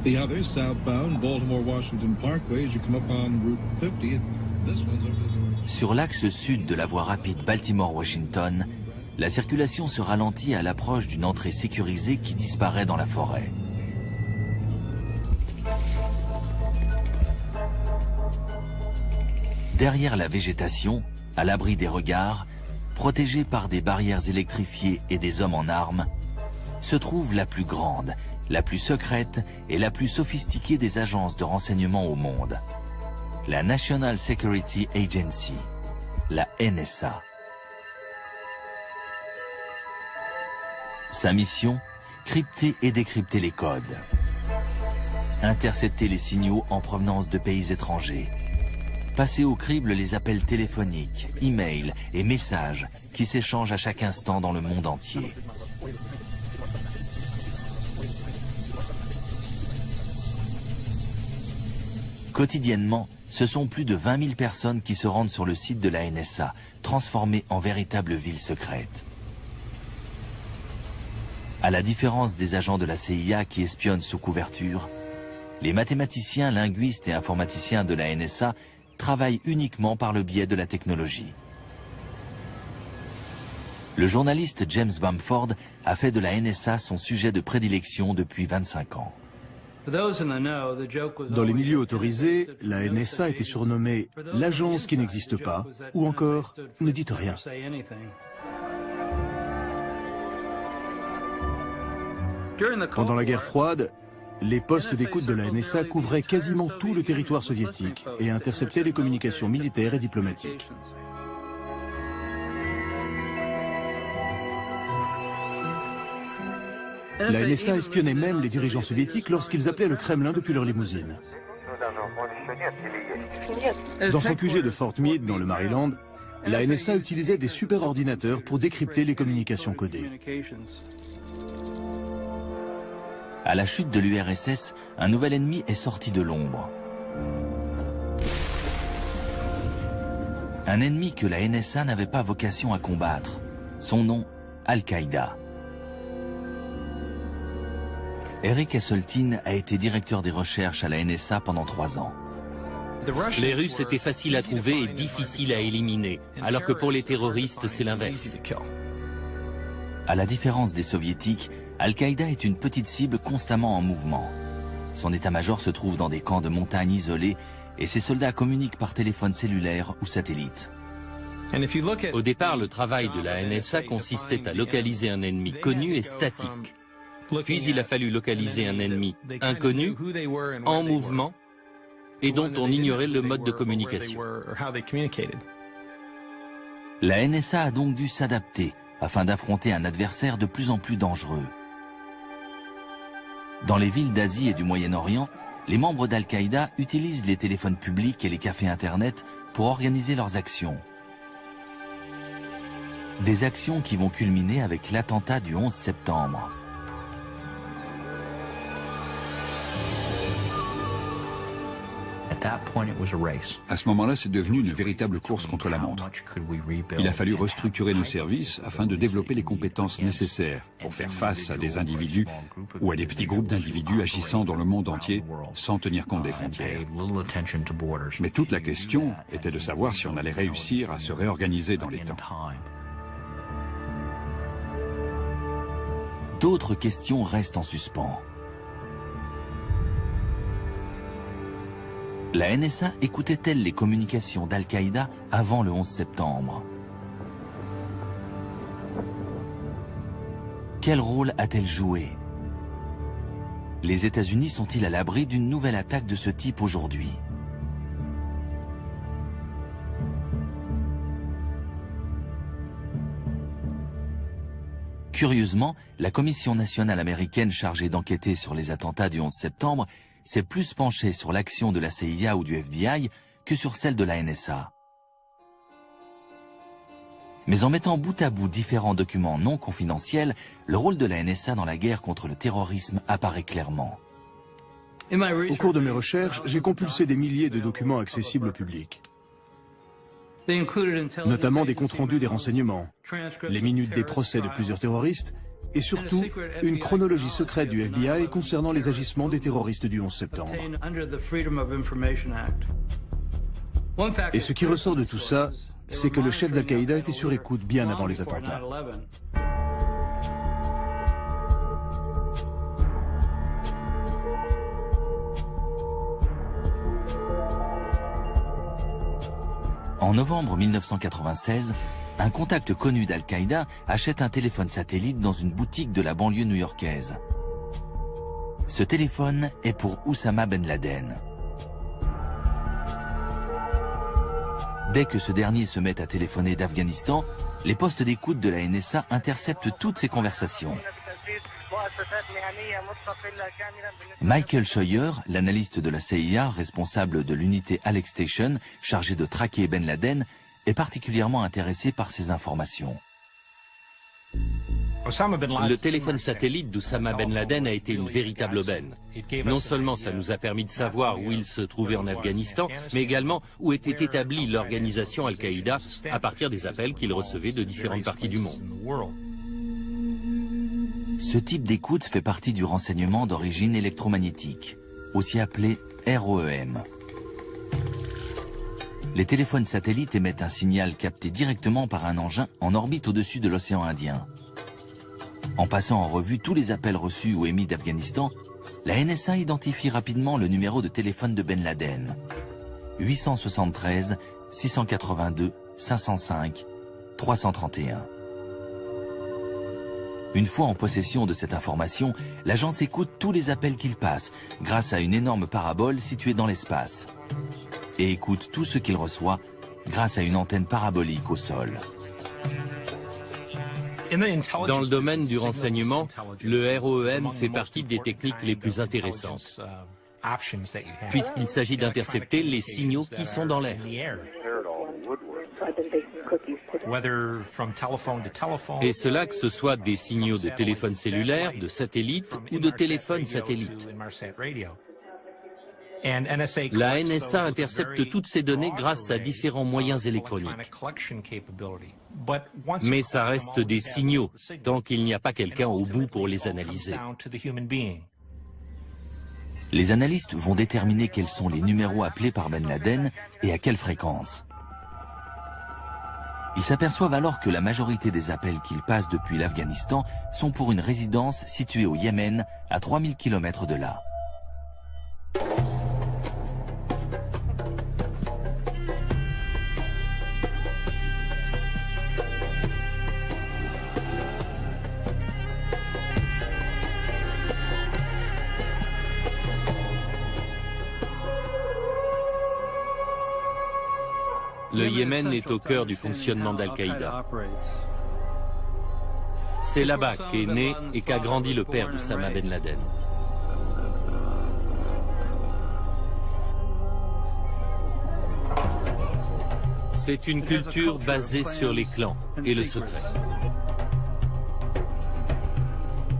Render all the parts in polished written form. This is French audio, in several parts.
The other southbound Baltimore-Washington Parkway as you come up on Route 50. This one's over the... Sur l'axe sud de la voie rapide Baltimore-Washington, la circulation se ralentit à l'approche d'une entrée sécurisée qui disparaît dans la forêt. Derrière la végétation, à l'abri des regards, protégée par des barrières électrifiées et des hommes en armes, se trouve la plus grande, la plus secrète et la plus sophistiquée des agences de renseignement au monde, la National Security Agency, la NSA. Sa mission, crypter et décrypter les codes, intercepter les signaux en provenance de pays étrangers, passer au crible les appels téléphoniques, e-mails et messages qui s'échangent à chaque instant dans le monde entier. Quotidiennement, ce sont plus de 20 000 personnes qui se rendent sur le site de la NSA, transformée en véritable ville secrète. À la différence des agents de la CIA qui espionnent sous couverture, les mathématiciens, linguistes et informaticiens de la NSA travaillent uniquement par le biais de la technologie. Le journaliste James Bamford a fait de la NSA son sujet de prédilection depuis 25 ans. Dans les milieux autorisés, la NSA était surnommée l'agence qui n'existe pas, ou encore ne dites rien. Pendant la guerre froide, les postes d'écoute de la NSA couvraient quasiment tout le territoire soviétique et interceptaient les communications militaires et diplomatiques. La NSA espionnait même les dirigeants soviétiques lorsqu'ils appelaient le Kremlin depuis leur limousine. Dans son QG de Fort Meade, dans le Maryland, la NSA utilisait des superordinateurs pour décrypter les communications codées. À la chute de l'URSS, un nouvel ennemi est sorti de l'ombre. Un ennemi que la NSA n'avait pas vocation à combattre. Son nom, Al-Qaïda. Eric Esseltine a été directeur des recherches à la NSA pendant 3 ans. Les Russes étaient faciles à trouver et difficiles à éliminer, alors que pour les terroristes, c'est l'inverse. À la différence des soviétiques, Al-Qaïda est une petite cible constamment en mouvement. Son état-major se trouve dans des camps de montagne isolés et ses soldats communiquent par téléphone cellulaire ou satellite. Au départ, le travail de la NSA consistait à localiser un ennemi connu et statique. Puis il a fallu localiser un ennemi inconnu, en mouvement, et dont on ignorait le mode de communication. La NSA a donc dû s'adapter afin d'affronter un adversaire de plus en plus dangereux. Dans les villes d'Asie et du Moyen-Orient, les membres d'Al-Qaïda utilisent les téléphones publics et les cafés Internet pour organiser leurs actions. Des actions qui vont culminer avec l'attentat du 11 septembre. À ce moment-là, c'est devenu une véritable course contre la montre. Il a fallu restructurer nos services afin de développer les compétences nécessaires pour faire face à des individus ou à des petits groupes d'individus agissant dans le monde entier sans tenir compte des frontières. Mais toute la question était de savoir si on allait réussir à se réorganiser dans les temps. D'autres questions restent en suspens. La NSA écoutait-elle les communications d'Al-Qaïda avant le 11 septembre? Quel rôle a-t-elle joué? Les États-Unis sont-ils à l'abri d'une nouvelle attaque de ce type aujourd'hui? Curieusement, la Commission nationale américaine chargée d'enquêter sur les attentats du 11 septembre s'est plus penchée sur l'action de la CIA ou du FBI que sur celle de la NSA. Mais en mettant bout à bout différents documents non confidentiels, le rôle de la NSA dans la guerre contre le terrorisme apparaît clairement. Au cours de mes recherches, j'ai compulsé des milliers de documents accessibles au public, notamment des comptes rendus des renseignements, les minutes des procès de plusieurs terroristes et surtout une chronologie secrète du FBI concernant les agissements des terroristes du 11 septembre. Et ce qui ressort de tout ça, c'est que le chef d'Al-Qaïda était sur écoute bien avant les attentats. En novembre 1996, un contact connu d'Al-Qaïda achète un téléphone satellite dans une boutique de la banlieue new-yorkaise. Ce téléphone est pour Oussama Ben Laden. Dès que ce dernier se met à téléphoner d'Afghanistan, les postes d'écoute de la NSA interceptent toutes ces conversations. Michael Scheuer, l'analyste de la CIA responsable de l'unité Alex Station chargée de traquer Ben Laden, est particulièrement intéressé par ces informations. Le téléphone satellite d'Oussama Ben Laden a été une véritable aubaine. Non seulement ça nous a permis de savoir où il se trouvait en Afghanistan, mais également où était établie l'organisation Al-Qaïda à partir des appels qu'il recevait de différentes parties du monde. Ce type d'écoute fait partie du renseignement d'origine électromagnétique, aussi appelé ROEM. Les téléphones satellites émettent un signal capté directement par un engin en orbite au-dessus de l'océan Indien. En passant en revue tous les appels reçus ou émis d'Afghanistan, la NSA identifie rapidement le numéro de téléphone de Ben Laden. 873 682 505 331. Une fois en possession de cette information, l'agence écoute tous les appels qu'il passe grâce à une énorme parabole située dans l'espace et écoute tout ce qu'il reçoit grâce à une antenne parabolique au sol. Dans le domaine du renseignement, le ROEM fait partie des techniques les plus intéressantes, puisqu'il s'agit d'intercepter les signaux qui sont dans l'air. Et cela que ce soit des signaux de téléphone cellulaire, de satellite ou de téléphone satellite. La NSA intercepte toutes ces données grâce à différents moyens électroniques. Mais ça reste des signaux, tant qu'il n'y a pas quelqu'un au bout pour les analyser. Les analystes vont déterminer quels sont les numéros appelés par Ben Laden et à quelle fréquence. Ils s'aperçoivent alors que la majorité des appels qu'ils passent depuis l'Afghanistan sont pour une résidence située au Yémen, à 3000 km de là. Le Yémen est au cœur du fonctionnement d'Al-Qaïda. C'est là-bas qu'est né et qu'a grandi le père d'Oussama Ben Laden. C'est une culture basée sur les clans et le secret.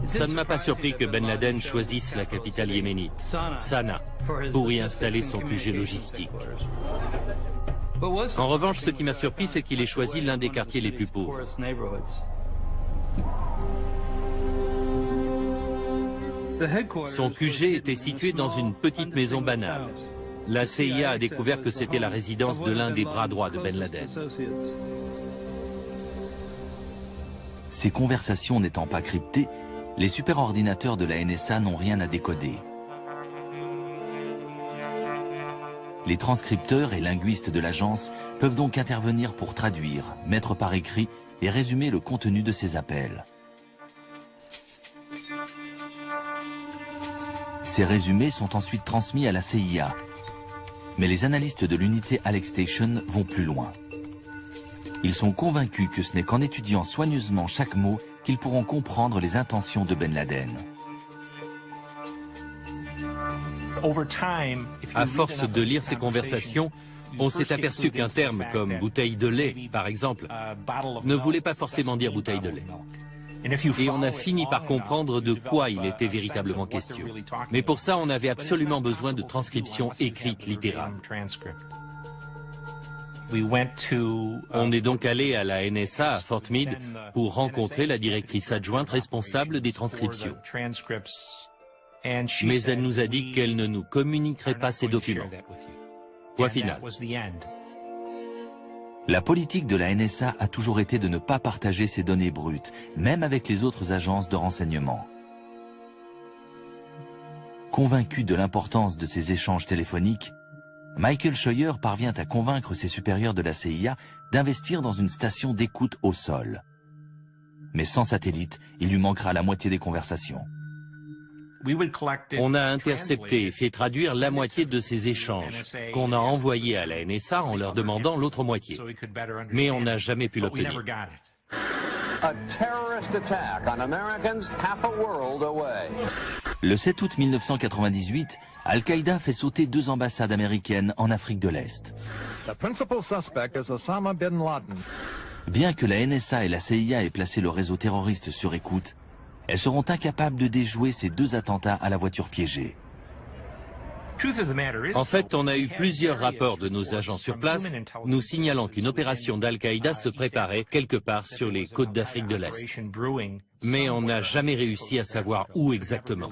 Ça ne m'a pas surpris que Ben Laden choisisse la capitale yéménite, Sanaa, pour y installer son QG logistique. En revanche, ce qui m'a surpris, c'est qu'il ait choisi l'un des quartiers les plus pauvres. Son QG était situé dans une petite maison banale. La CIA a découvert que c'était la résidence de l'un des bras droits de Ben Laden. Ces conversations n'étant pas cryptées, les superordinateurs de la NSA n'ont rien à décoder. Les transcripteurs et linguistes de l'agence peuvent donc intervenir pour traduire, mettre par écrit et résumer le contenu de ces appels. Ces résumés sont ensuite transmis à la CIA. Mais les analystes de l'unité Alex Station vont plus loin. Ils sont convaincus que ce n'est qu'en étudiant soigneusement chaque mot qu'ils pourront comprendre les intentions de Ben Laden. À force de lire ces conversations, on s'est aperçu qu'un terme comme bouteille de lait, par exemple, ne voulait pas forcément dire bouteille de lait. Et on a fini par comprendre de quoi il était véritablement question. Mais pour ça, on avait absolument besoin de transcriptions écrites littérales. On est donc allé à la NSA à Fort Meade pour rencontrer la directrice adjointe responsable des transcriptions. Mais elle nous a dit qu'elle ne nous communiquerait pas ces documents. Point final. La politique de la NSA a toujours été de ne pas partager ces données brutes, même avec les autres agences de renseignement. Convaincu de l'importance de ces échanges téléphoniques, Michael Scheuer parvient à convaincre ses supérieurs de la CIA d'investir dans une station d'écoute au sol. Mais sans satellite, il lui manquera la moitié des conversations. On a intercepté et fait traduire la moitié de ces échanges, qu'on a envoyés à la NSA en leur demandant l'autre moitié. Mais on n'a jamais pu l'obtenir. Le 7 août 1998, Al-Qaïda fait sauter 2 ambassades américaines en Afrique de l'Est. Bien que la NSA et la CIA aient placé le réseau terroriste sur écoute, elles seront incapables de déjouer ces 2 attentats à la voiture piégée. En fait, on a eu plusieurs rapports de nos agents sur place nous signalant qu'une opération d'Al-Qaïda se préparait quelque part sur les côtes d'Afrique de l'Est. Mais on n'a jamais réussi à savoir où exactement.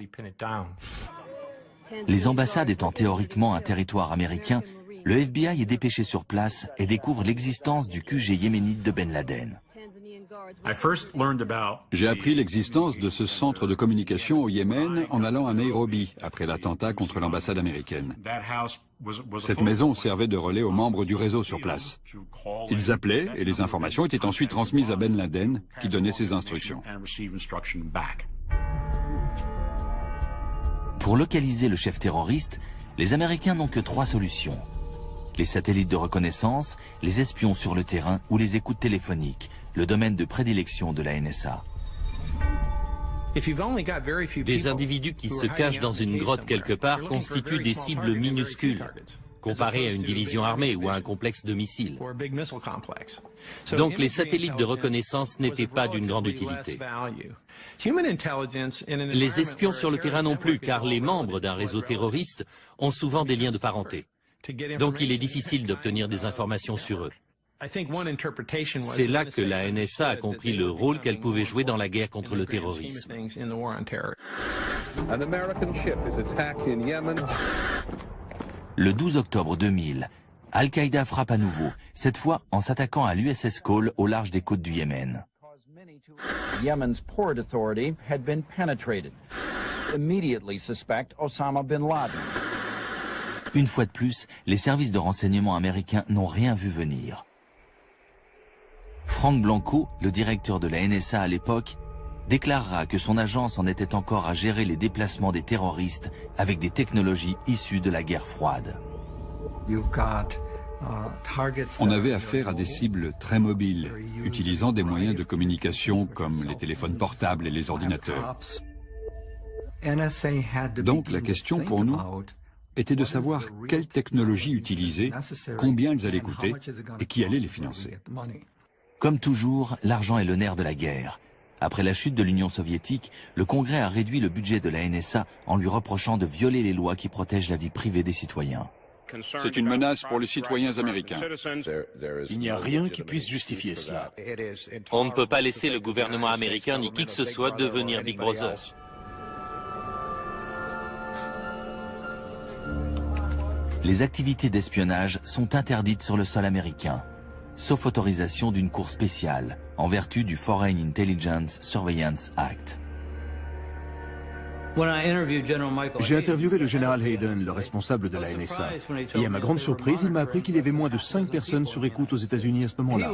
Les ambassades étant théoriquement un territoire américain, le FBI est dépêché sur place et découvre l'existence du QG yéménite de Ben Laden. J'ai appris l'existence de ce centre de communication au Yémen en allant à Nairobi après l'attentat contre l'ambassade américaine. Cette maison servait de relais aux membres du réseau sur place. Ils appelaient et les informations étaient ensuite transmises à Ben Laden qui donnait ses instructions. Pour localiser le chef terroriste, les Américains n'ont que 3 solutions. Les satellites de reconnaissance, les espions sur le terrain ou les écoutes téléphoniques, le domaine de prédilection de la NSA. Des individus qui se cachent dans une grotte quelque part constituent des cibles minuscules, comparées à une division armée ou à un complexe de missiles. Donc les satellites de reconnaissance n'étaient pas d'une grande utilité. Les espions sur le terrain non plus, car les membres d'un réseau terroriste ont souvent des liens de parenté. Donc il est difficile d'obtenir des informations sur eux. C'est là que la NSA a compris le rôle qu'elle pouvait jouer dans la guerre contre le terrorisme. Le 12 octobre 2000, Al-Qaïda frappe à nouveau, cette fois en s'attaquant à l'USS Cole au large des côtes du Yémen. Yemen's Port Authority had been penetrated. Immediately suspect Osama bin Laden. Une fois de plus, les services de renseignement américains n'ont rien vu venir. Frank Blanco, le directeur de la NSA à l'époque, déclarera que son agence en était encore à gérer les déplacements des terroristes avec des technologies issues de la guerre froide. On avait affaire à des cibles très mobiles, utilisant des moyens de communication comme les téléphones portables et les ordinateurs. Donc la question pour nous était de savoir quelle technologie utiliser, combien elles allaient coûter et qui allait les financer. Comme toujours, l'argent est le nerf de la guerre. Après la chute de l'Union soviétique, le Congrès a réduit le budget de la NSA en lui reprochant de violer les lois qui protègent la vie privée des citoyens. C'est une menace pour les citoyens américains. Il n'y a rien qui puisse justifier cela. On ne peut pas laisser le gouvernement américain ni qui que ce soit devenir Big Brother. Les activités d'espionnage sont interdites sur le sol américain, sauf autorisation d'une cour spéciale, en vertu du Foreign Intelligence Surveillance Act. J'ai interviewé le général Hayden, le responsable de la NSA, et à ma grande surprise, il m'a appris qu'il y avait moins de 5 personnes sur écoute aux États-Unis à ce moment-là,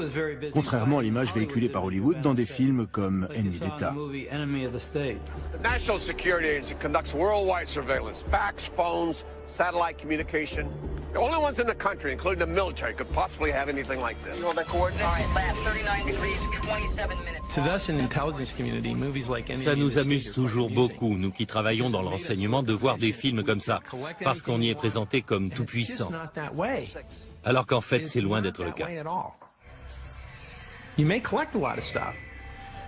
contrairement à l'image véhiculée par Hollywood dans des films comme Ennemi d'État. The National Security Agency conducts worldwide surveillance, fax, phones, satellite communication. The only ones in the country, including the military, could possibly have anything like this. Ça nous amuse toujours beaucoup, nous qui travaillons dans le renseignement, de voir des films comme ça, parce qu'on y est présenté comme tout puissant. Alors qu'en fait, c'est loin d'être le cas.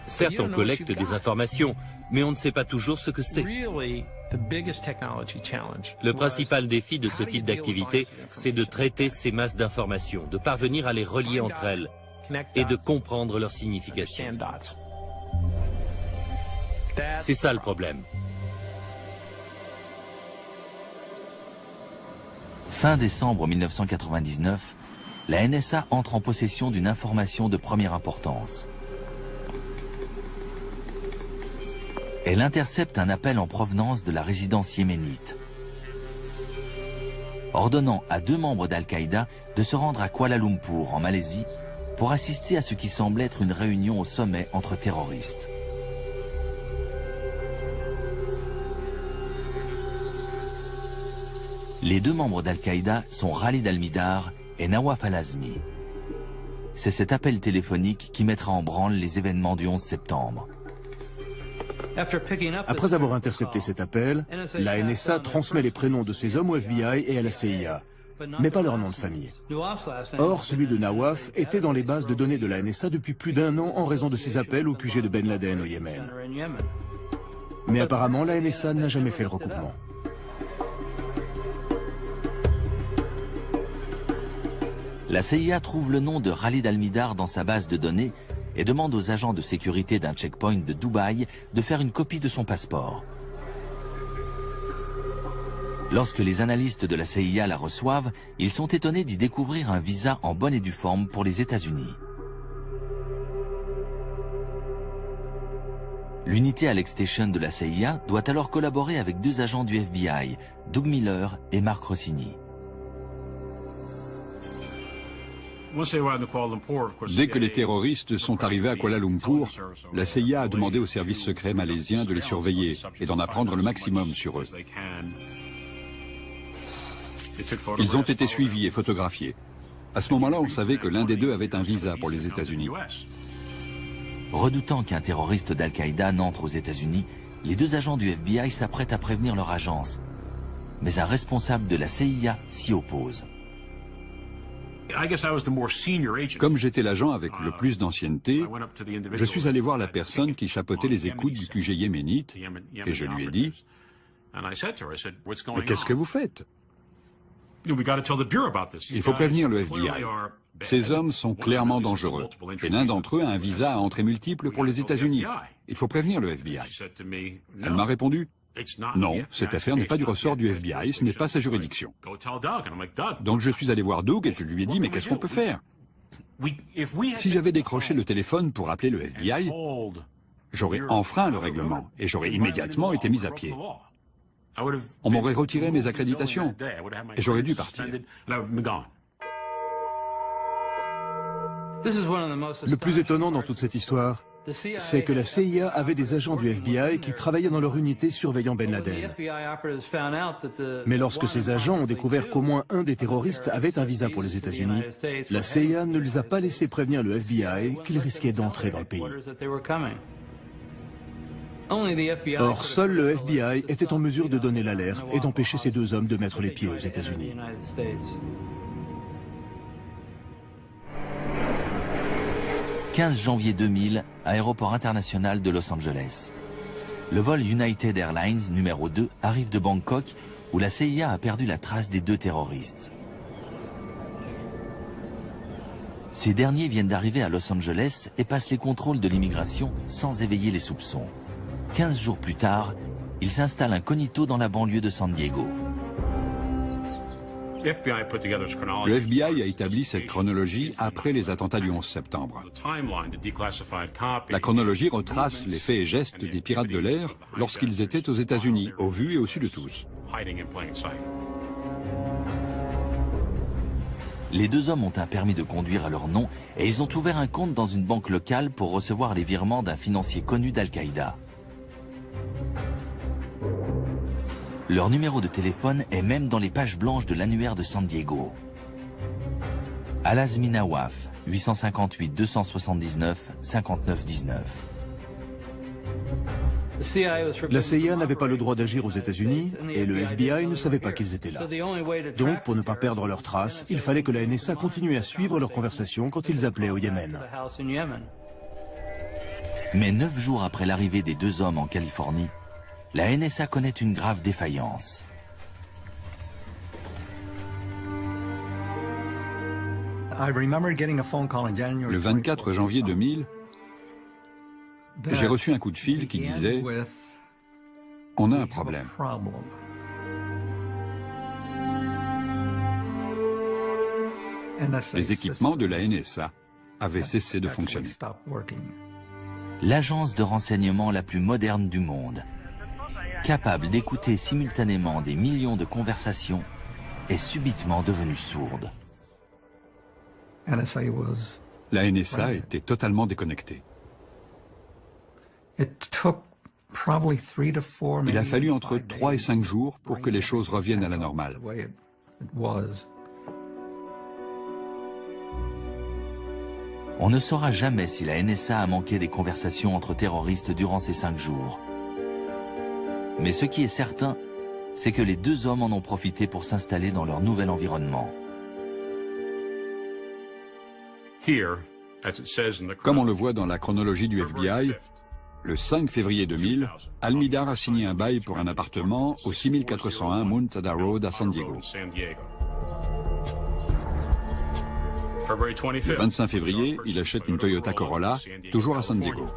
Certes, on collecte des informations, mais on ne sait pas toujours ce que c'est. Le principal défi de ce type d'activité, c'est de traiter ces masses d'informations, de parvenir à les relier entre elles et de comprendre leur signification. C'est ça le problème. Fin décembre 1999, la NSA entre en possession d'une information de première importance. Elle intercepte un appel en provenance de la résidence yéménite, ordonnant à 2 membres d'Al-Qaïda de se rendre à Kuala Lumpur, en Malaisie, pour assister à ce qui semble être une réunion au sommet entre terroristes. Les 2 membres d'Al-Qaïda sont Khalid al-Mihdhar et Nawaf al-Azmi. C'est cet appel téléphonique qui mettra en branle les événements du 11 septembre. Après avoir intercepté cet appel, la NSA transmet les prénoms de ces hommes au FBI et à la CIA, mais pas leur nom de famille. Or, celui de Nawaf était dans les bases de données de la NSA depuis plus d'1 an en raison de ses appels au QG de Ben Laden au Yémen. Mais apparemment, la NSA n'a jamais fait le recoupement. La CIA trouve le nom de Khalid al-Mihdhar dans sa base de données et demande aux agents de sécurité d'un checkpoint de Dubaï de faire une copie de son passeport. Lorsque les analystes de la CIA la reçoivent, ils sont étonnés d'y découvrir un visa en bonne et due forme pour les États-Unis. L'unité Alex Station de la CIA doit alors collaborer avec 2 agents du FBI, Doug Miller et Mark Rossini. Dès que les terroristes sont arrivés à Kuala Lumpur, la CIA a demandé aux services secrets malaisiens de les surveiller et d'en apprendre le maximum sur eux. Ils ont été suivis et photographiés. À ce moment-là, on savait que l'un des 2 avait un visa pour les États-Unis. Redoutant qu'un terroriste d'Al-Qaïda n'entre aux États-Unis, les 2 agents du FBI s'apprêtent à prévenir leur agence. Mais un responsable de la CIA s'y oppose. Comme j'étais l'agent avec le plus d'ancienneté, je suis allé voir la personne qui chapeautait les écoutes du QG yéménite et je lui ai dit « Mais qu'est-ce que vous faites ? Il faut prévenir le FBI. Ces hommes sont clairement dangereux et l'un d'entre eux a un visa à entrée multiple pour les États-Unis. Il faut prévenir le FBI. » Elle m'a répondu « Non, cette affaire n'est pas du ressort du FBI, ce n'est pas sa juridiction. » Donc je suis allé voir Doug et je lui ai dit « Mais qu'est-ce qu'on peut faire ?» Si j'avais décroché le téléphone pour appeler le FBI, j'aurais enfreint le règlement et j'aurais immédiatement été mis à pied. On m'aurait retiré mes accréditations et j'aurais dû partir. Le plus étonnant dans toute cette histoire, c'est que la CIA avait des agents du FBI qui travaillaient dans leur unité surveillant Ben Laden. Mais lorsque ces agents ont découvert qu'au moins un des terroristes avait un visa pour les États-Unis, la CIA ne les a pas laissés prévenir le FBI qu'ils risquaient d'entrer dans le pays. Or, seul le FBI était en mesure de donner l'alerte et d'empêcher ces 2 hommes de mettre les pieds aux États-Unis. « 15 janvier 2000, aéroport international de Los Angeles. Le vol United Airlines numéro 2 arrive de Bangkok, où la CIA a perdu la trace des 2 terroristes. Ces derniers viennent d'arriver à Los Angeles et passent les contrôles de l'immigration sans éveiller les soupçons. 15 jours plus tard, ils s'installent incognito dans la banlieue de San Diego. Le FBI a établi cette chronologie après les attentats du 11 septembre. La chronologie retrace les faits et gestes des pirates de l'air lorsqu'ils étaient aux États-Unis, au vu et au su de tous. Les 2 hommes ont un permis de conduire à leur nom et ils ont ouvert un compte dans une banque locale pour recevoir les virements d'un financier connu d'Al-Qaïda. Leur numéro de téléphone est même dans les pages blanches de l'annuaire de San Diego. Al-Azmi Nawaf, 858 279 59 19. La CIA n'avait pas le droit d'agir aux États-Unis et le FBI ne savait pas qu'ils étaient là. Donc, pour ne pas perdre leurs traces, il fallait que la NSA continue à suivre leurs conversations quand ils appelaient au Yémen. Mais 9 jours après l'arrivée des 2 hommes en Californie, la NSA connaît une grave défaillance. Le 24 janvier 2000, j'ai reçu un coup de fil qui disait « On a un problème ». Les équipements de la NSA avaient cessé de fonctionner. L'agence de renseignement la plus moderne du monde, capable d'écouter simultanément des millions de conversations, est subitement devenue sourde. La NSA était totalement déconnectée. Il a fallu entre 3 et 5 jours pour que les choses reviennent à la normale. On ne saura jamais si la NSA a manqué des conversations entre terroristes durant ces 5 jours. Mais ce qui est certain, c'est que les deux hommes en ont profité pour s'installer dans leur nouvel environnement. Comme on le voit dans la chronologie du FBI, le 5 février 2000, Almidar a signé un bail pour un appartement au 6401 Montada Road à San Diego. Le 25 février, il achète une Toyota Corolla, toujours à San Diego.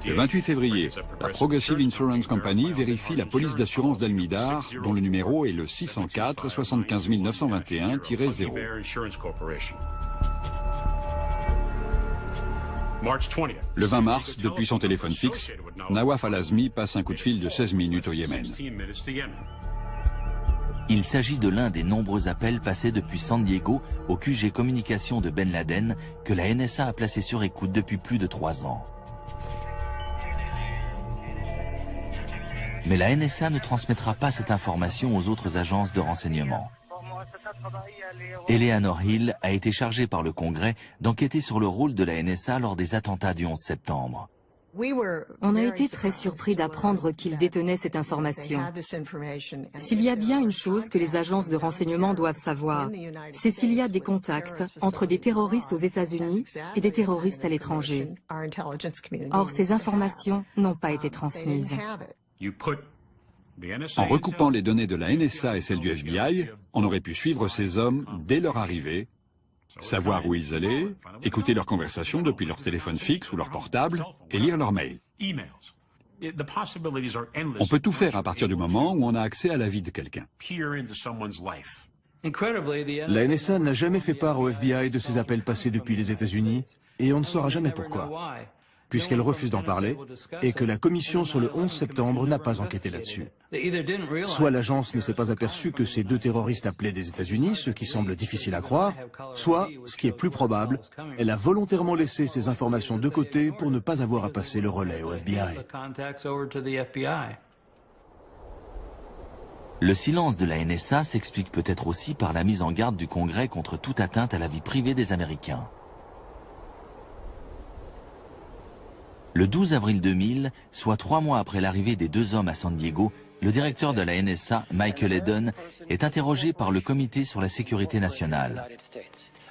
Le 28 février, la Progressive Insurance Company vérifie la police d'assurance d'Almidar, dont le numéro est le 604 75 921-0. Le 20 mars, depuis son téléphone fixe, Nawaf al-Azmi passe un coup de fil de 16 minutes au Yémen. Il s'agit de l'un des nombreux appels passés depuis San Diego au QG communication de Ben Laden que la NSA a placé sur écoute depuis plus de 3 ans. Mais la NSA ne transmettra pas cette information aux autres agences de renseignement. Eleanor Hill a été chargée par le Congrès d'enquêter sur le rôle de la NSA lors des attentats du 11 septembre. On a été très surpris d'apprendre qu'ils détenaient cette information. S'il y a bien une chose que les agences de renseignement doivent savoir, c'est s'il y a des contacts entre des terroristes aux États-Unis et des terroristes à l'étranger. Or, ces informations n'ont pas été transmises. En recoupant les données de la NSA et celles du FBI, on aurait pu suivre ces hommes dès leur arrivée, savoir où ils allaient, écouter leurs conversations depuis leur téléphone fixe ou leur portable et lire leurs mails. On peut tout faire à partir du moment où on a accès à la vie de quelqu'un. La NSA n'a jamais fait part au FBI de ces appels passés depuis les États-Unis et on ne saura jamais pourquoi, puisqu'elle refuse d'en parler et que la commission sur le 11 septembre n'a pas enquêté là-dessus. Soit l'agence ne s'est pas aperçue que ces deux terroristes appelaient des États-Unis, ce qui semble difficile à croire, soit, ce qui est plus probable, elle a volontairement laissé ces informations de côté pour ne pas avoir à passer le relais au FBI. Le silence de la NSA s'explique peut-être aussi par la mise en garde du Congrès contre toute atteinte à la vie privée des Américains. Le 12 avril 2000, soit 3 mois après l'arrivée des deux hommes à San Diego, le directeur de la NSA, Michael Hayden, est interrogé par le Comité sur la sécurité nationale.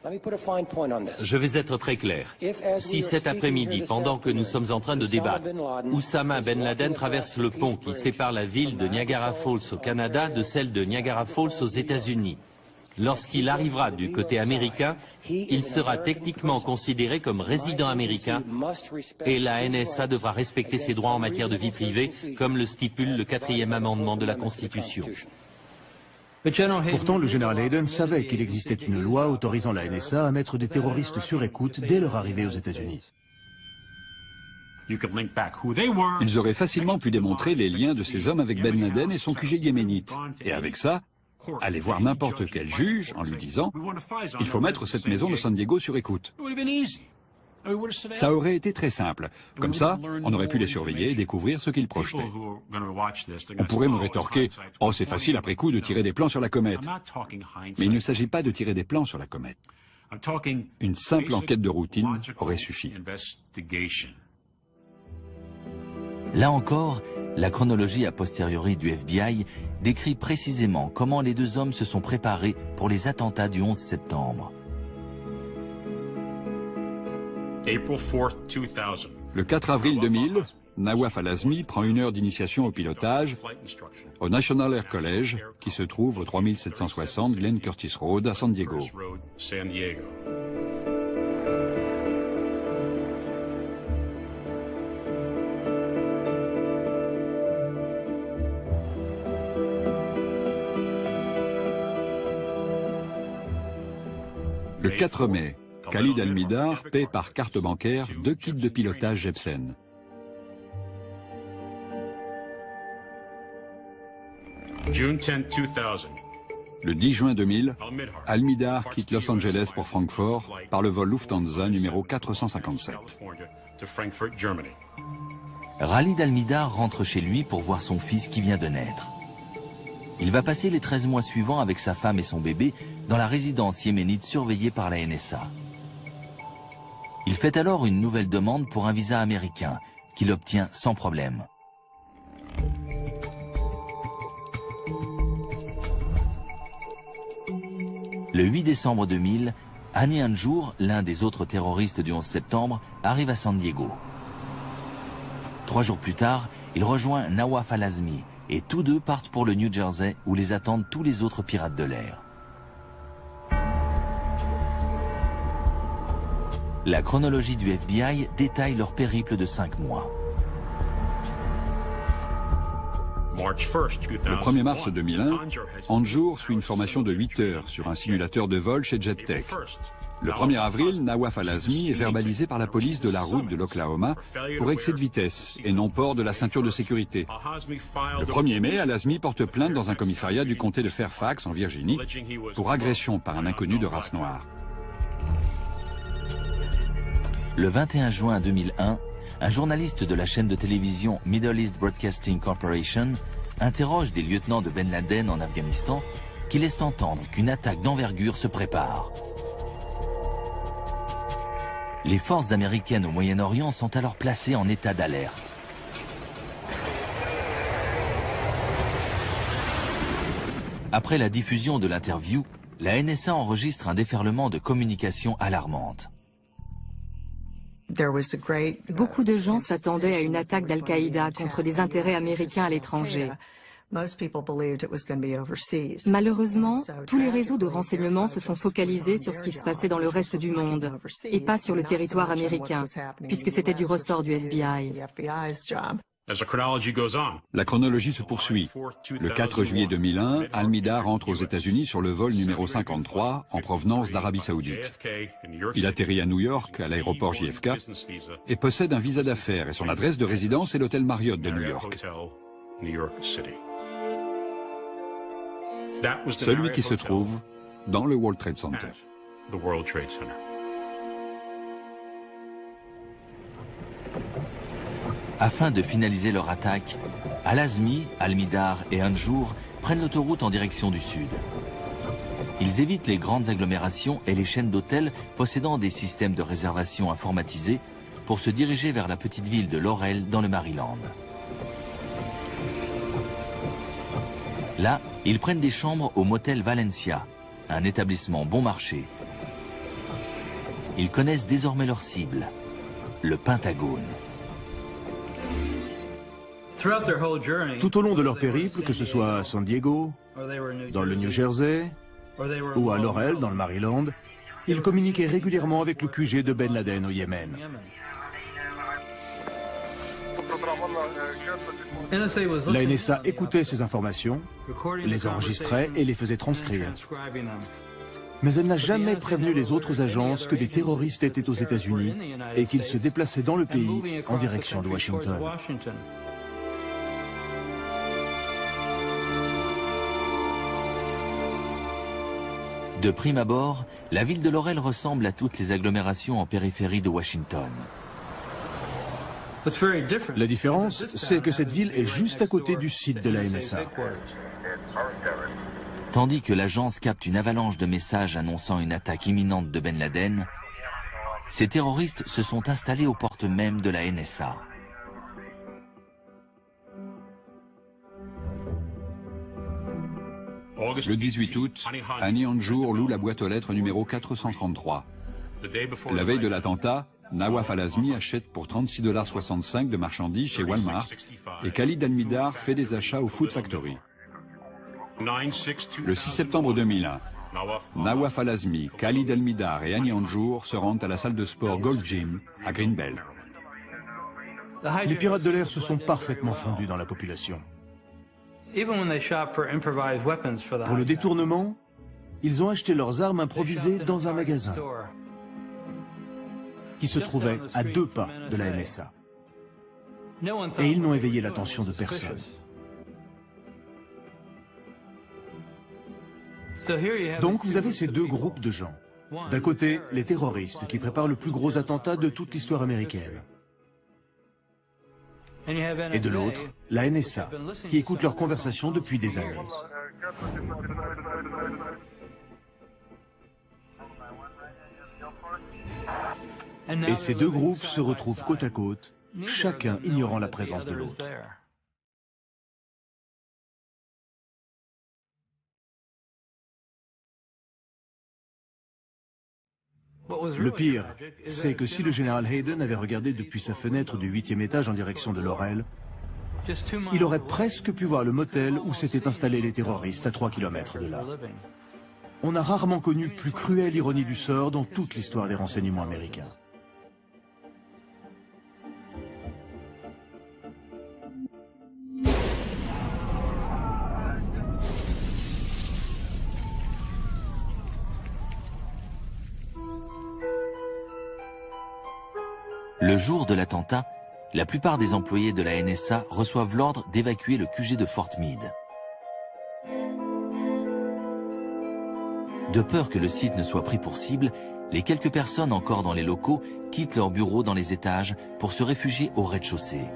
Je vais être très clair. Si cet après-midi, pendant que nous sommes en train de débattre, Oussama Ben Laden traverse le pont qui sépare la ville de Niagara Falls au Canada de celle de Niagara Falls aux États-Unis, lorsqu'il arrivera du côté américain, il sera techniquement considéré comme résident américain et la NSA devra respecter ses droits en matière de vie privée, comme le stipule le 4e amendement de la Constitution. Pourtant, le général Hayden savait qu'il existait une loi autorisant la NSA à mettre des terroristes sur écoute dès leur arrivée aux États-Unis. Ils auraient facilement pu démontrer les liens de ces hommes avec Ben Laden et son QG yéménite. Et avec ça, aller voir n'importe quel juge en lui disant « Il faut mettre cette maison de San Diego sur écoute ». Ça aurait été très simple. Comme ça, on aurait pu les surveiller et découvrir ce qu'ils projetaient. On pourrait me rétorquer « Oh, c'est facile après coup de tirer des plans sur la comète ». Mais il ne s'agit pas de tirer des plans sur la comète. Une simple enquête de routine aurait suffi. Là encore, la chronologie a posteriori du FBI décrit précisément comment les deux hommes se sont préparés pour les attentats du 11 septembre. Le 4 avril 2000, Nawaf Al-Azmi prend 1 heure d'initiation au pilotage au National Air College, qui se trouve au 3760 Glenn Curtis Road à San Diego. Le 4 mai, Khalid Al-Mihdhar paie par carte bancaire 2 kits de pilotage Jebsen. Le 10 juin 2000, Al-Mihdhar quitte Los Angeles pour Francfort par le vol Lufthansa numéro 457. Khalid Al-Mihdhar rentre chez lui pour voir son fils qui vient de naître. Il va passer les 13 mois suivants avec sa femme et son bébé dans la résidence yéménite surveillée par la NSA. Il fait alors une nouvelle demande pour un visa américain, qu'il obtient sans problème. Le 8 décembre 2000, Hani Hanjour, l'un des autres terroristes du 11 septembre, arrive à San Diego. 3 jours plus tard, il rejoint Nawaf Al-Azmi, et tous deux partent pour le New Jersey où les attendent tous les autres pirates de l'air. La chronologie du FBI détaille leur périple de 5 mois. Le 1er mars 2001, Hanjour suit une formation de 8 heures sur un simulateur de vol chez JetTech. Le 1er avril, Nawaf Al-Azmi est verbalisé par la police de la route de l'Oklahoma pour excès de vitesse et non port de la ceinture de sécurité. Le 1er mai, Al-Azmi porte plainte dans un commissariat du comté de Fairfax, en Virginie, pour agression par un inconnu de race noire. Le 21 juin 2001, un journaliste de la chaîne de télévision Middle East Broadcasting Corporation interroge des lieutenants de Ben Laden en Afghanistan qui laissent entendre qu'une attaque d'envergure se prépare. Les forces américaines au Moyen-Orient sont alors placées en état d'alerte. Après la diffusion de l'interview, la NSA enregistre un déferlement de communications alarmantes. Beaucoup de gens s'attendaient à une attaque d'Al-Qaïda contre des intérêts américains à l'étranger. Malheureusement, tous les réseaux de renseignement se sont focalisés sur ce qui se passait dans le reste du monde, et pas sur le territoire américain, puisque c'était du ressort du FBI. La chronologie se poursuit. Le 4 juillet 2001, Al-Mihdhar entre aux États-Unis sur le vol numéro 53 en provenance d'Arabie Saoudite. Il atterrit à New York, à l'aéroport JFK, et possède un visa d'affaires et son adresse de résidence est l'hôtel Marriott de New York. Celui qui se trouve dans le World Trade Center. Afin de finaliser leur attaque, Al-Azmi, Al-Mihdhar et Hanjour prennent l'autoroute en direction du sud. Ils évitent les grandes agglomérations et les chaînes d'hôtels possédant des systèmes de réservation informatisés pour se diriger vers la petite ville de Laurel dans le Maryland. Là, ils prennent des chambres au motel Valencia, un établissement bon marché. Ils connaissent désormais leur cible, le Pentagone. Tout au long de leur périple, que ce soit à San Diego, dans le New Jersey ou à Laurel, dans le Maryland, ils communiquaient régulièrement avec le QG de Ben Laden au Yémen. La NSA écoutait ces informations, les enregistrait et les faisait transcrire. Mais elle n'a jamais prévenu les autres agences que des terroristes étaient aux États-Unis et qu'ils se déplaçaient dans le pays en direction de Washington. De prime abord, la ville de Laurel ressemble à toutes les agglomérations en périphérie de Washington. La différence, c'est que cette ville est juste à côté du site de la NSA. Tandis que l'agence capte une avalanche de messages annonçant une attaque imminente de Ben Laden, ces terroristes se sont installés aux portes mêmes de la NSA. Le 18 août, Hani Hanjour loue la boîte aux lettres numéro 433. La veille de l'attentat, Nawaf Al-Azmi achète pour $36,65 de marchandises chez Walmart et Khalid Al-Mihdhar fait des achats au Food Factory. Le 6 septembre 2001, Nawaf Al-Azmi, Khalid Al-Mihdhar et Annie Anjour se rendent à la salle de sport Gold Gym à Greenbelt. Les pirates de l'air se sont parfaitement fondus dans la population. Pour le détournement, ils ont acheté leurs armes improvisées dans un magasin qui se trouvait à 2 pas de la NSA. Et ils n'ont éveillé l'attention de personne. Donc vous avez ces deux groupes de gens. D'un côté, les terroristes qui préparent le plus gros attentat de toute l'histoire américaine. Et de l'autre, la NSA, qui écoute leurs conversations depuis des années. Et ces deux groupes se retrouvent côte à côte, chacun ignorant la présence de l'autre. Le pire, c'est que si le général Hayden avait regardé depuis sa fenêtre du 8e étage en direction de Laurel, il aurait presque pu voir le motel où s'étaient installés les terroristes à 3 km de là. On n'a rarement connu plus cruelle ironie du sort dans toute l'histoire des renseignements américains. Le jour de l'attentat, la plupart des employés de la NSA reçoivent l'ordre d'évacuer le QG de Fort Meade. De peur que le site ne soit pris pour cible, les quelques personnes encore dans les locaux quittent leurs bureaux dans les étages pour se réfugier au rez-de-chaussée.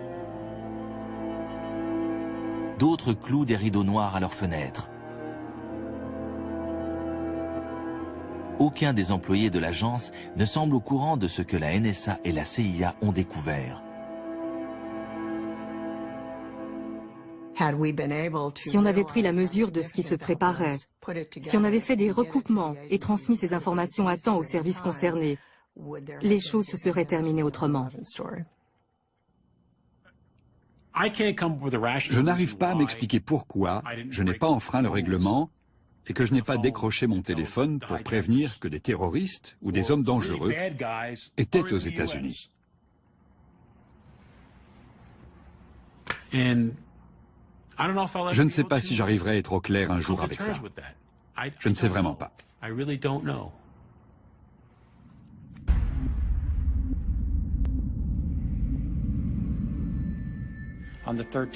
D'autres clouent des rideaux noirs à leurs fenêtres. Aucun des employés de l'agence ne semble au courant de ce que la NSA et la CIA ont découvert. Si on avait pris la mesure de ce qui se préparait, si on avait fait des recoupements et transmis ces informations à temps aux services concernés, les choses se seraient terminées autrement. Je n'arrive pas à m'expliquer pourquoi je n'ai pas enfreint le règlement et que je n'ai pas décroché mon téléphone pour prévenir que des terroristes ou des hommes dangereux étaient aux États-Unis. Je ne sais pas si j'arriverai à être au clair un jour avec ça. Je ne sais vraiment pas.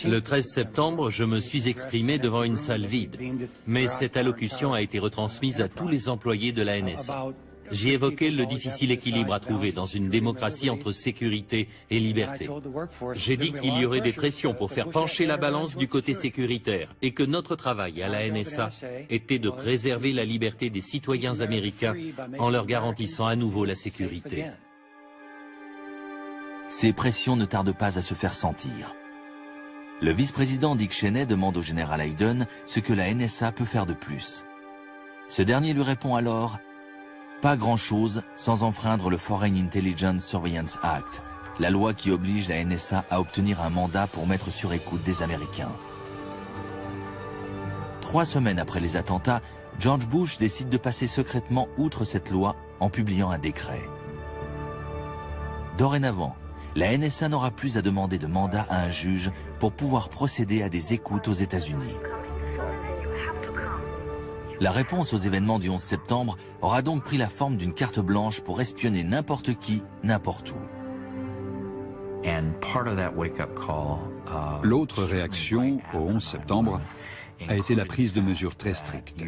Le 13 septembre, je me suis exprimé devant une salle vide, mais cette allocution a été retransmise à tous les employés de la NSA. J'y évoquais le difficile équilibre à trouver dans une démocratie entre sécurité et liberté. J'ai dit qu'il y aurait des pressions pour faire pencher la balance du côté sécuritaire et que notre travail à la NSA était de préserver la liberté des citoyens américains en leur garantissant à nouveau la sécurité. Ces pressions ne tardent pas à se faire sentir. Le vice-président Dick Cheney demande au général Hayden ce que la NSA peut faire de plus. Ce dernier lui répond alors « Pas grand-chose sans enfreindre le Foreign Intelligence Surveillance Act, la loi qui oblige la NSA à obtenir un mandat pour mettre sur écoute des Américains. » 3 semaines après les attentats, George Bush décide de passer secrètement outre cette loi en publiant un décret. Dorénavant, la NSA n'aura plus à demander de mandat à un juge pour pouvoir procéder à des écoutes aux États-Unis. La réponse aux événements du 11 septembre aura donc pris la forme d'une carte blanche pour espionner n'importe qui, n'importe où. L'autre réaction au 11 septembre a été la prise de mesures très strictes.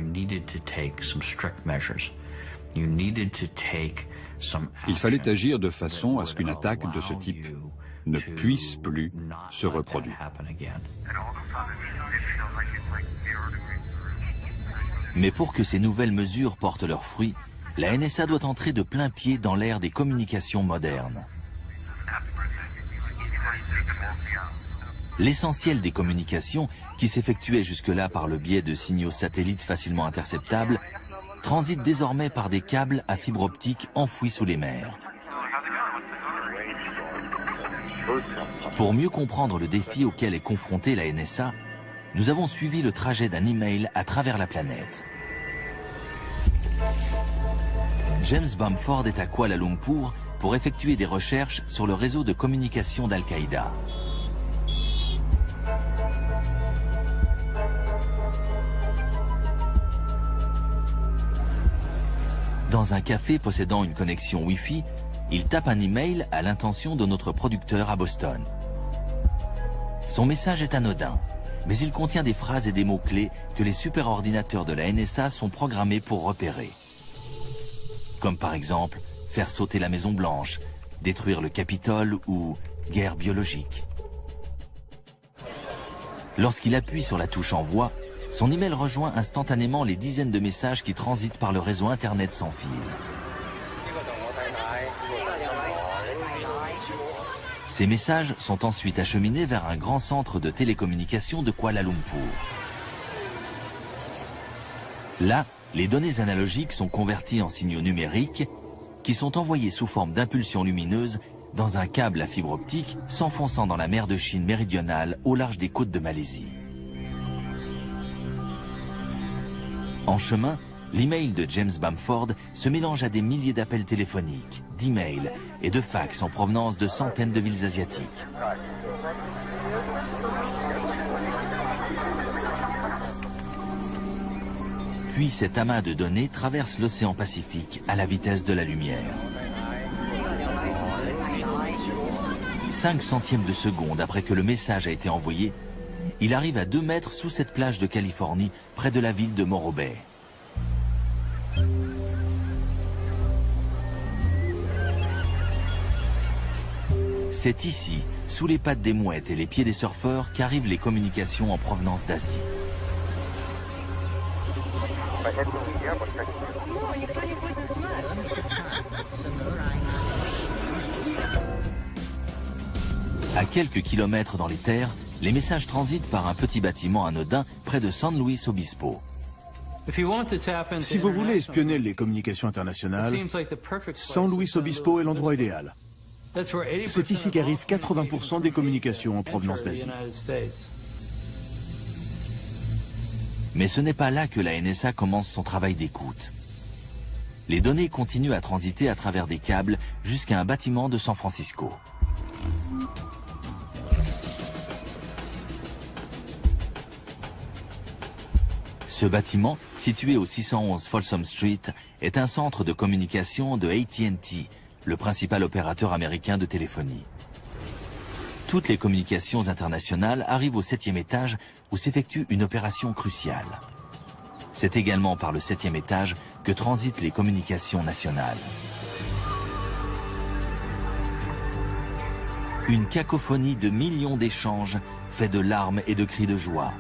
Il fallait agir de façon à ce qu'une attaque de ce type ne puisse plus se reproduire. Mais pour que ces nouvelles mesures portent leurs fruits, la NSA doit entrer de plein pied dans l'ère des communications modernes. L'essentiel des communications, qui s'effectuaient jusque-là par le biais de signaux satellites facilement interceptables, transite désormais par des câbles à fibre optique enfouis sous les mers. Pour mieux comprendre le défi auquel est confrontée la NSA, nous avons suivi le trajet d'un email à travers la planète. James Bamford est à Kuala Lumpur pour effectuer des recherches sur le réseau de communication d'Al-Qaïda. Dans un café possédant une connexion Wi-Fi, il tape un email à l'intention de notre producteur à Boston. Son message est anodin, mais il contient des phrases et des mots-clés que les superordinateurs de la NSA sont programmés pour repérer. Comme par exemple, faire sauter la Maison Blanche, détruire le Capitole ou guerre biologique. Lorsqu'il appuie sur la touche Envoi, son email rejoint instantanément les dizaines de messages qui transitent par le réseau Internet sans fil. Ces messages sont ensuite acheminés vers un grand centre de télécommunications de Kuala Lumpur. Là, les données analogiques sont converties en signaux numériques qui sont envoyés sous forme d'impulsions lumineuses dans un câble à fibre optique s'enfonçant dans la mer de Chine méridionale au large des côtes de Malaisie. En chemin, l'email de James Bamford se mélange à des milliers d'appels téléphoniques, d'emails et de fax en provenance de centaines de villes asiatiques. Puis cet amas de données traverse l'océan Pacifique à la vitesse de la lumière. 5 centièmes de seconde après que le message a été envoyé, il arrive à 2 mètres sous cette plage de Californie, près de la ville de Morro Bay. C'est ici, sous les pattes des mouettes et les pieds des surfeurs, qu'arrivent les communications en provenance d'Asie. À quelques kilomètres dans les terres, les messages transitent par un petit bâtiment anodin près de San Luis Obispo. Si vous voulez espionner les communications internationales, San Luis Obispo est l'endroit idéal. C'est ici qu'arrivent 80% des communications en provenance d'Asie. Mais ce n'est pas là que la NSA commence son travail d'écoute. Les données continuent à transiter à travers des câbles jusqu'à un bâtiment de San Francisco. Ce bâtiment, situé au 611 Folsom Street, est un centre de communication de AT&T, le principal opérateur américain de téléphonie. Toutes les communications internationales arrivent au 7e étage où s'effectue une opération cruciale. C'est également par le 7e étage que transitent les communications nationales. Une cacophonie de millions d'échanges fait de larmes et de cris de joie,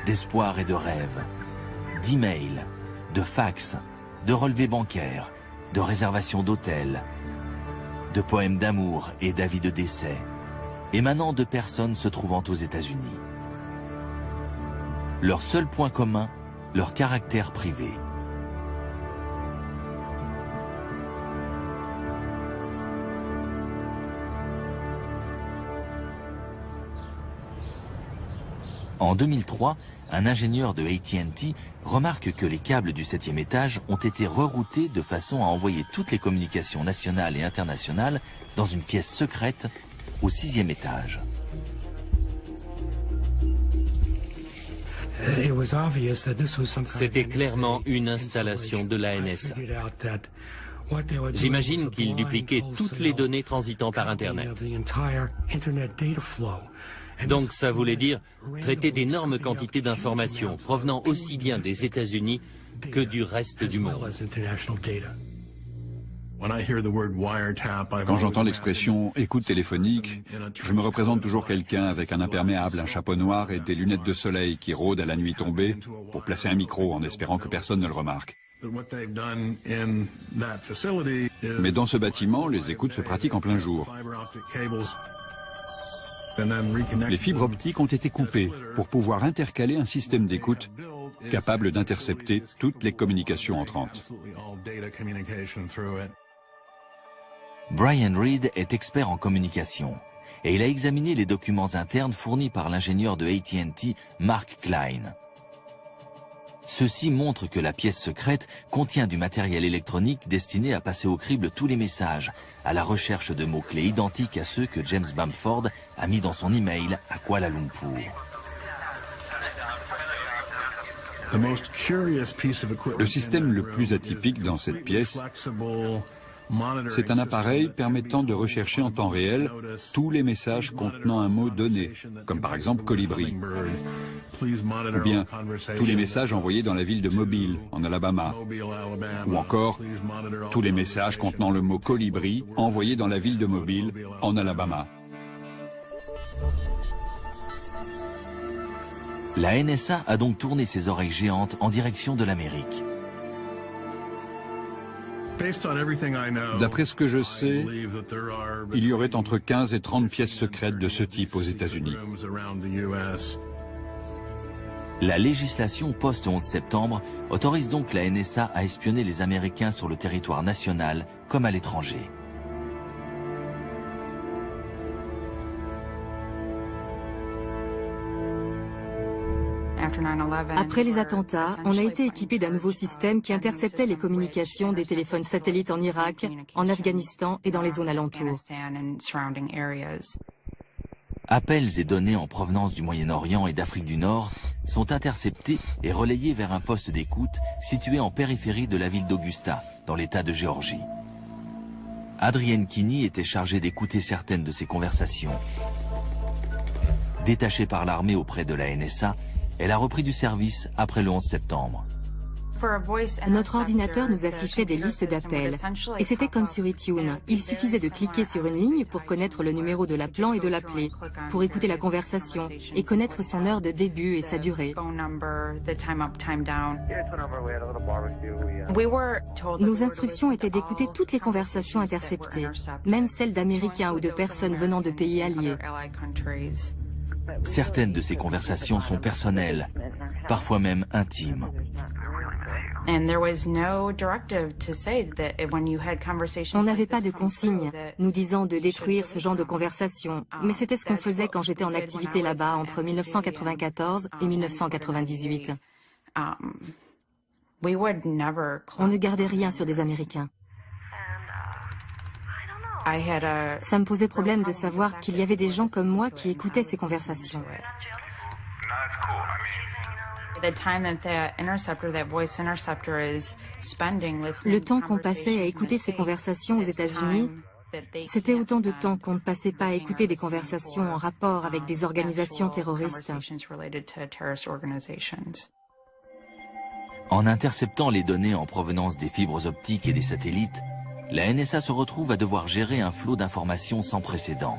d'espoir et de rêves, d'emails, de fax, de relevés bancaires, de réservations d'hôtels, de poèmes d'amour et d'avis de décès, émanant de personnes se trouvant aux États-Unis. Leur seul point commun, leur caractère privé. En 2003, un ingénieur de AT&T remarque que les câbles du 7e étage ont été reroutés de façon à envoyer toutes les communications nationales et internationales dans une pièce secrète au 6e étage. C'était clairement une installation de la NSA. J'imagine qu'ils dupliquaient toutes les données transitant par Internet. Donc ça voulait dire traiter d'énormes quantités d'informations provenant aussi bien des États-Unis que du reste du monde. Quand j'entends l'expression « écoute téléphonique », je me représente toujours quelqu'un avec un imperméable, un chapeau noir et des lunettes de soleil qui rôde à la nuit tombée pour placer un micro en espérant que personne ne le remarque. Mais dans ce bâtiment, les écoutes se pratiquent en plein jour. Les fibres optiques ont été coupées pour pouvoir intercaler un système d'écoute capable d'intercepter toutes les communications entrantes. Brian Reed est expert en communication. et il a examiné les documents internes fournis par l'ingénieur de AT&T, Mark Klein. Ceci montre que la pièce secrète contient du matériel électronique destiné à passer au crible tous les messages, à la recherche de mots-clés identiques à ceux que James Bamford a mis dans son email à Kuala Lumpur. Le système le plus atypique dans cette pièce, c'est un appareil permettant de rechercher en temps réel tous les messages contenant un mot donné, comme par exemple colibri, ou bien tous les messages envoyés dans la ville de Mobile, en Alabama, ou encore tous les messages contenant le mot colibri envoyés dans la ville de Mobile, en Alabama. La NSA a donc tourné ses oreilles géantes en direction de l'Amérique. D'après ce que je sais, il y aurait entre 15 et 30 pièces secrètes de ce type aux États-Unis. La législation post-11 septembre autorise donc la NSA à espionner les Américains sur le territoire national comme à l'étranger. Après les attentats, on a été équipé d'un nouveau système qui interceptait les communications des téléphones satellites en Irak, en Afghanistan et dans les zones alentours. Appels et données en provenance du Moyen-Orient et d'Afrique du Nord sont interceptés et relayés vers un poste d'écoute situé en périphérie de la ville d'Augusta, dans l'État de Géorgie. Adrienne Kinney était chargée d'écouter certaines de ces conversations. Détachée par l'armée auprès de la NSA, elle a repris du service après le 11 septembre. Notre ordinateur nous affichait des listes d'appels, et c'était comme sur iTunes. Il suffisait de cliquer sur une ligne pour connaître le numéro de l'appelant et de l'appeler, pour écouter la conversation et connaître son heure de début et sa durée. Nos instructions étaient d'écouter toutes les conversations interceptées, même celles d'Américains ou de personnes venant de pays alliés. Certaines de ces conversations sont personnelles, parfois même intimes. On n'avait pas de consigne nous disant de détruire ce genre de conversation, mais c'était ce qu'on faisait quand j'étais en activité là-bas entre 1994 et 1998. On ne gardait rien sur des Américains. Ça me posait problème de savoir qu'il y avait des gens comme moi qui écoutaient ces conversations. Le temps qu'on passait à écouter ces conversations aux États-Unis, c'était autant de temps qu'on ne passait pas à écouter des conversations en rapport avec des organisations terroristes. En interceptant les données en provenance des fibres optiques et des satellites, la NSA se retrouve à devoir gérer un flot d'informations sans précédent.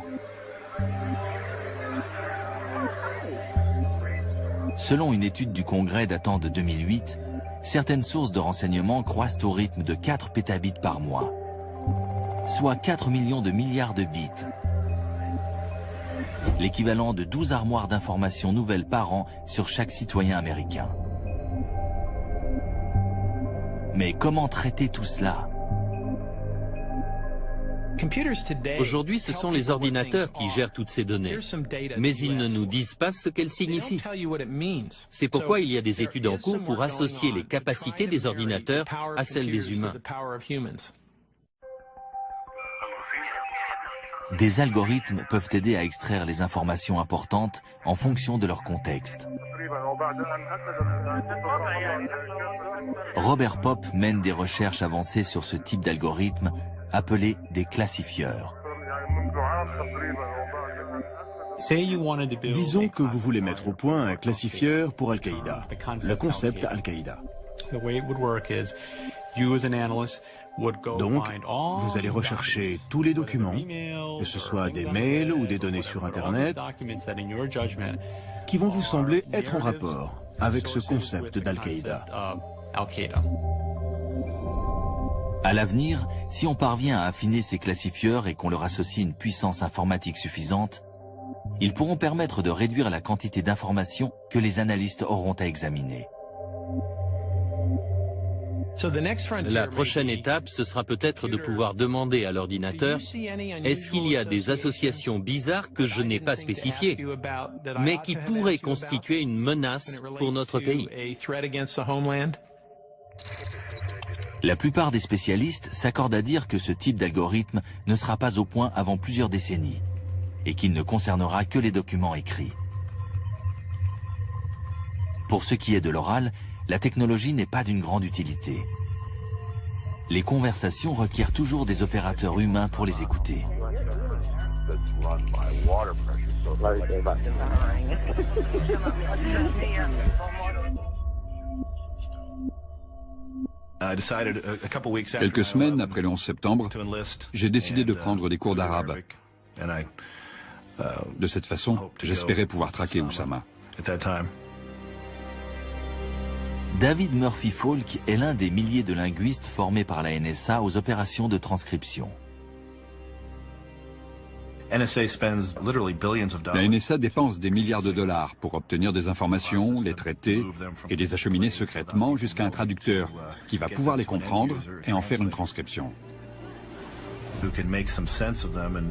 Selon une étude du Congrès datant de 2008, certaines sources de renseignements croissent au rythme de 4 pétabits par mois, soit 4 millions de milliards de bits, l'équivalent de 12 armoires d'informations nouvelles par an sur chaque citoyen américain. Mais comment traiter tout cela ? Aujourd'hui, ce sont les ordinateurs qui gèrent toutes ces données, mais ils ne nous disent pas ce qu'elles signifient. C'est pourquoi il y a des études en cours pour associer les capacités des ordinateurs à celles des humains. Des algorithmes peuvent aider à extraire les informations importantes en fonction de leur contexte. Robert Popp mène des recherches avancées sur ce type d'algorithme appelés des classifieurs. Disons que vous voulez mettre au point un classifieur pour Al-Qaïda, le concept Al-Qaïda. Donc, vous allez rechercher tous les documents, que ce soit des mails ou des données sur Internet, qui vont vous sembler être en rapport avec ce concept d'Al-Qaïda. À l'avenir, si on parvient à affiner ces classifieurs et qu'on leur associe une puissance informatique suffisante, ils pourront permettre de réduire la quantité d'informations que les analystes auront à examiner. La prochaine étape, ce sera peut-être de pouvoir demander à l'ordinateur « Est-ce qu'il y a des associations bizarres que je n'ai pas spécifiées, mais qui pourraient constituer une menace pour notre pays ?» La plupart des spécialistes s'accordent à dire que ce type d'algorithme ne sera pas au point avant plusieurs décennies et qu'il ne concernera que les documents écrits. Pour ce qui est de l'oral, la technologie n'est pas d'une grande utilité. Les conversations requièrent toujours des opérateurs humains pour les écouter. Quelques semaines après le 11 septembre, j'ai décidé de prendre des cours d'arabe. De cette façon, j'espérais pouvoir traquer Oussama. David Murphy Falk est l'un des milliers de linguistes formés par la NSA aux opérations de transcription. La NSA dépense des milliards de dollars pour obtenir des informations, les traiter et les acheminer secrètement jusqu'à un traducteur qui va pouvoir les comprendre et en faire une transcription.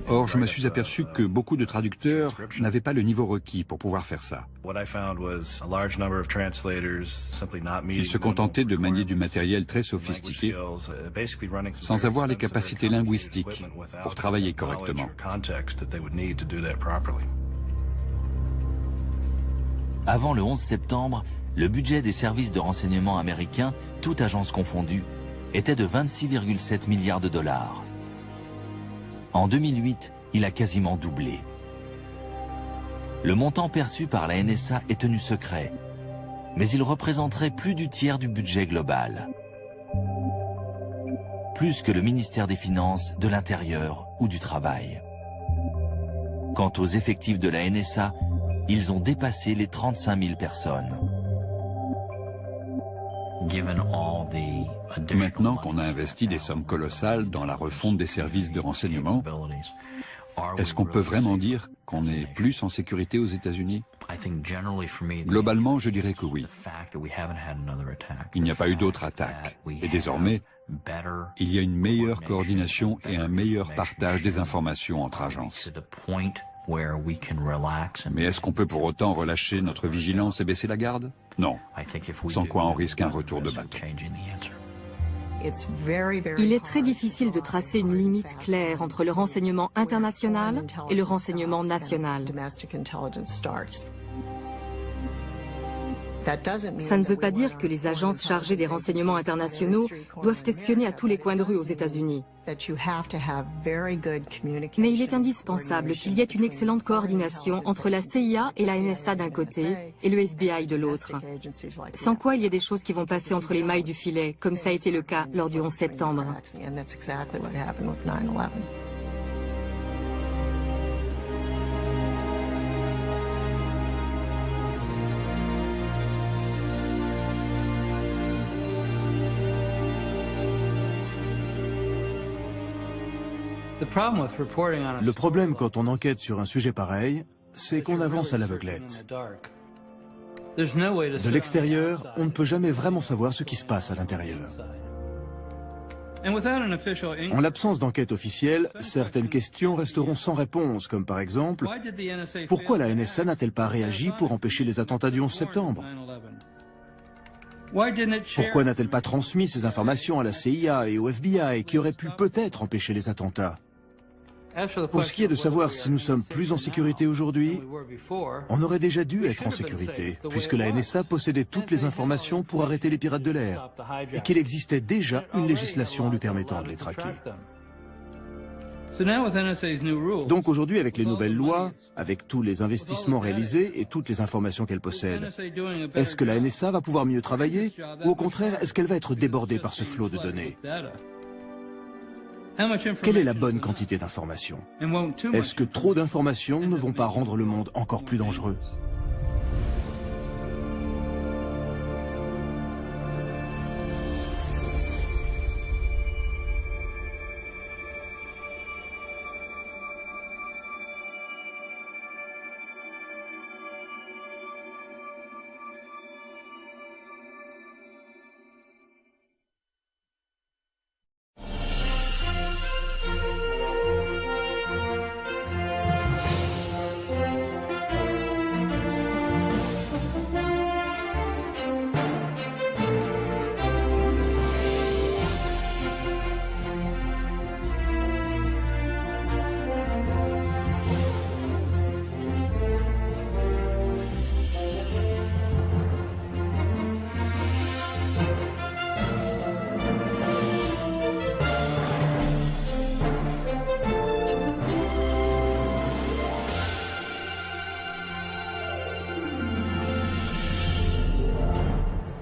Or, je me suis aperçu que beaucoup de traducteurs n'avaient pas le niveau requis pour pouvoir faire ça. Ils se contentaient de manier du matériel très sophistiqué sans avoir les capacités linguistiques pour travailler correctement. Avant le 11 septembre, le budget des services de renseignement américains, toutes agences confondues, était de 26,7 milliards de dollars. En 2008, il a quasiment doublé. Le montant perçu par la NSA est tenu secret, mais il représenterait plus du tiers du budget global. Plus que le ministère des Finances, de l'Intérieur ou du Travail. Quant aux effectifs de la NSA, ils ont dépassé les 35 000 personnes. Maintenant qu'on a investi des sommes colossales dans la refonte des services de renseignement, est-ce qu'on peut vraiment dire qu'on est plus en sécurité aux États-Unis? Globalement, je dirais que oui. Il n'y a pas eu d'autres attaques. Et désormais, il y a une meilleure coordination et un meilleur partage des informations entre agences. Mais est-ce qu'on peut pour autant relâcher notre vigilance et baisser la garde? Non. Sans quoi on risque un retour de bâton. Il est très difficile de tracer une limite claire entre le renseignement international et le renseignement national. Ça ne veut pas dire que les agences chargées des renseignements internationaux doivent espionner à tous les coins de rue aux États-Unis. Mais il est indispensable qu'il y ait une excellente coordination entre la CIA et la NSA d'un côté et le FBI de l'autre. Sans quoi il y a des choses qui vont passer entre les mailles du filet, comme ça a été le cas lors du 11 septembre. Le problème quand on enquête sur un sujet pareil, c'est qu'on avance à l'aveuglette. De l'extérieur, on ne peut jamais vraiment savoir ce qui se passe à l'intérieur. En l'absence d'enquête officielle, certaines questions resteront sans réponse, comme par exemple, pourquoi la NSA n'a-t-elle pas réagi pour empêcher les attentats du 11 septembre? Pourquoi n'a-t-elle pas transmis ces informations à la CIA et au FBI qui auraient pu peut-être empêcher les attentats? Pour ce qui est de savoir si nous sommes plus en sécurité aujourd'hui, on aurait déjà dû être en sécurité, puisque la NSA possédait toutes les informations pour arrêter les pirates de l'air, et qu'il existait déjà une législation lui permettant de les traquer. Donc aujourd'hui, avec les nouvelles lois, avec tous les investissements réalisés et toutes les informations qu'elle possède, est-ce que la NSA va pouvoir mieux travailler, ou au contraire, est-ce qu'elle va être débordée par ce flot de données? Quelle est la bonne quantité d'informations? Est-ce que trop d'informations ne vont pas rendre le monde encore plus dangereux?